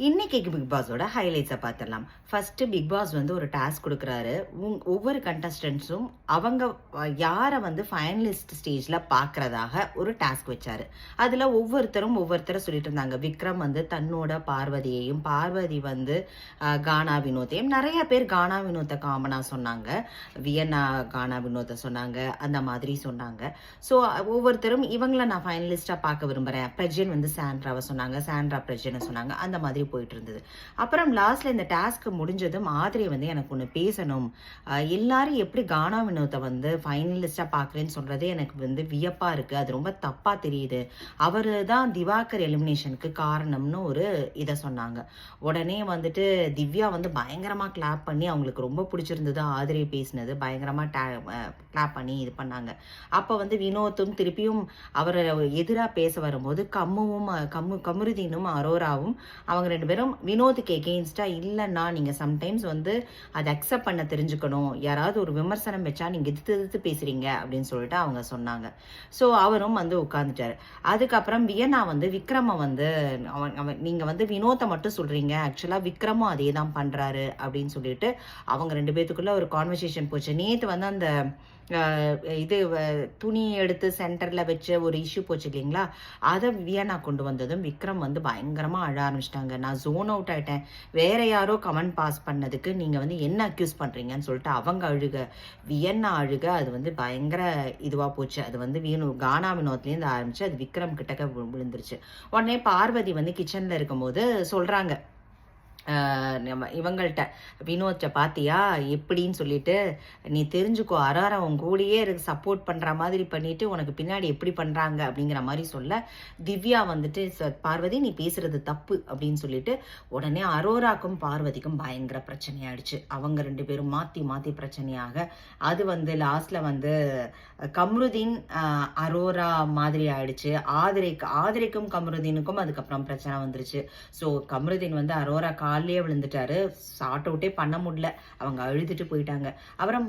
இன்னைக்கு பிக் பாஸோட ஹைலைட்ஸை பார்த்துடலாம். First big pass வந்து ஒரு டாஸ்க் கொடுக்குறாரு. ஒவ்வொரு கண்டஸ்டன்ட்ஸும் அவங்க யாரை வந்து ஃபைனலிஸ்ட் ஸ்டேஜில் பார்க்குறதாக ஒரு டாஸ்க் வச்சாரு. அதில் ஒவ்வொருத்தரை சொல்லிட்டு இருந்தாங்க. விக்ரம் வந்து தன்னோட பார்வதியையும், பார்வதி வந்து கானா வினோத்தையும், நிறைய பேர் கானா வினோத்தை காமனாக சொன்னாங்க, வியன்னா கானா வினோத்தை சொன்னாங்க, அந்த மாதிரி சொன்னாங்க. ஸோ ஒவ்வொருத்தரும் இவங்கள நான் ஃபைனலிஸ்டாக பார்க்க விரும்புகிறேன். பிரஜன் வந்து சாண்ட்ராவை சொன்னாங்க, சாண்ட்ரா பிரஜனை சொன்னாங்க, அந்த மாதிரி போயிட்டு இருந்தது. அப்புறம் லாஸ்ட்ல இந்த டாஸ்க் முடிஞ்சதும் ஆதிரி வந்து எனக்கு ஒன்று பேசணும், எல்லாரும் எப்படி கானா வினோத்தை வந்து ஃபைனலிஸ்டா பாக்குறேன்னு சொல்றதே எனக்கு வந்து வியப்பா இருக்கு, அது ரொம்ப தப்பா தெரியுது, அவரு தான் திவாகர் எலிமினேஷனுக்கு காரணம்னு ஒரு இதை சொன்னாங்க. உடனே வந்துட்டு திவ்யா வந்து பயங்கரமா கிளாப் பண்ணி, அவங்களுக்கு ரொம்ப பிடிச்சிருந்தது ஆதிரி பேசினது, பயங்கரமா கிளாப் பண்ணி இது பண்ணாங்க. அப்ப வந்து வினோத்தும் திருப்பியும் அவரை எதிராக பேச வரும்போது கமருதீனும் அரோராவும் அவங்க ரெண்டு பேரும் வினோத்துக்கு எகெயின்ஸ்டா இல்லைன்னா நீங்க சம்டைம்ஸ் வந்து அதை அக்செப்ட் பண்ண தெரிஞ்சுக்கணும், யாராவது ஒரு விமர்சனம் வச்சா நீங்க எதிர்த்து பேசுறீங்க அப்படின்னு சொல்லிட்டு அவங்க சொன்னாங்க. ஸோ அவரும் வந்து உட்கார்ந்துட்டாரு. அதுக்கப்புறம் வியன்னா வந்து விக்ரம வந்து நீங்க வந்து வினோத்தை மட்டும் சொல்றீங்க, ஆக்சுவலா விக்ரமும் அதே தான் பண்றாரு அப்படின்னு சொல்லிட்டு அவங்க ரெண்டு பேத்துக்குள்ள ஒரு கான்வர்சேஷன் போச்சு. நேற்று வந்து அந்த இது துணி எடுத்து சென்டர்ல வச்ச ஒரு இஷ்யூ போச்சு இல்லைங்களா, அதை வியன்னா கொண்டு வந்ததும் விக்ரம் வந்து பயங்கரமா அழ ஆரம்பிச்சிட்டாங்க. நான் ஜோன் அவுட் ஆயிட்டேன், வேற யாரோ கமெண்ட் பாஸ் பண்ணதுக்கு நீங்க வந்து என்ன அக்யூஸ் பண்றீங்கன்னு சொல்லிட்டு அவங்க அழுக, வியன்னா அழுக, அது வந்து பயங்கர இதுவா போச்சு. அது வந்து கானா வினோத்லேருந்து ஆரம்பிச்சு அது விக்ரம் கிட்டக்க விழுந்துருச்சு. உடனே பார்வதி வந்து கிச்சன்ல இருக்கும்போது சொல்றாங்க இவங்கள்ட்ட, வினோத்தை பாத்தியா எப்படின்னு சொல்லிட்டு, நீ தெரிஞ்சுக்கோ, அராரம் உன் கூடயே சப்போர்ட் பண்ற மாதிரி பண்ணிட்டு உனக்கு பின்னாடி எப்படி பண்றாங்க அப்படிங்கிற மாதிரி சொல்ல, திவ்யா வந்துட்டு பார்வதி நீ பேசுறது தப்பு அப்படின்னு சொல்லிட்டு உடனே அரோராக்கும் பார்வதிக்கும் பயங்கர பிரச்சனையாயிடுச்சு. அவங்க ரெண்டு பேரும் மாத்தி பிரச்சனையாக அது வந்து லாஸ்ட்ல வந்து கம்ருதீன் அரோரா மாதிரி ஆயிடுச்சு. ஆதிரைக்கும் கம்ருதீனுக்கும் அதுக்கப்புறம் பிரச்சனை வந்துருச்சு. ஸோ கம்ருதீன் வந்து அரோரா காலையே விழுந்துட்டாரு, ஷார்ட் அவுட்டே பண்ண முடியல, அவங்க அழுதுட்டு போயிட்டாங்க. அப்புறம்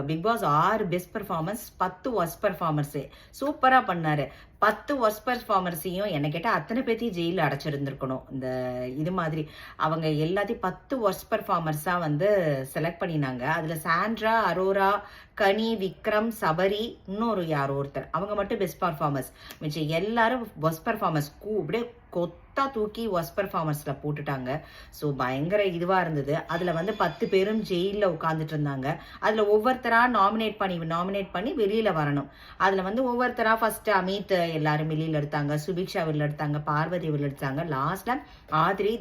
Bigg Boss 6 best performance, 10 worst பெர்ஃபார்மன்ஸே சூப்பரா பண்ணாரு. 10 ஒர்ஸ்ட் பெர்ஃபார்மன்ஸையும் என்ன கேட்டால் அத்தனை பேர்த்தையும் ஜெயிலில் அடைச்சிருந்துருக்கணும். இந்த இது மாதிரி அவங்க எல்லாத்தையும் 10 ஒர்ஸ்ட் பெர்ஃபார்மர்ஸாக வந்து செலக்ட் பண்ணினாங்க. அதில் சாண்ட்ரா, அரோரா, கனி, விக்ரம், சபரி, இன்னொரு யாரோ ஒருத்தர், அவங்க மட்டும் பெஸ்ட் பர்ஃபார்மன்ஸ். மிச்சம் எல்லாரும் ஒர்ஸ்ட் பர்ஃபார்மன்ஸ் அப்படியே கொத்தா தூக்கி ஒர்ஸ்ட் பர்ஃபார்மன்ஸில் போட்டுட்டாங்க. ஸோ பயங்கர இதுவாக இருந்தது. அதில் வந்து 10 பேரும் ஜெயிலில் உட்காந்துட்டு இருந்தாங்க. அதில் ஒவ்வொருத்தராக நாமினேட் பண்ணி வெளியில் வரணும். அதில் வந்து ஒவ்வொருத்தராக ஃபர்ஸ்ட் அமித் எல்லாரும் வெளியில் எடுத்தாங்க, சுபிக்ஷா வெளியில் எடுத்தாங்க, பார்வதி வெளியில் எடுத்தாங்க, லாஸ்ட்ல ஆதிரி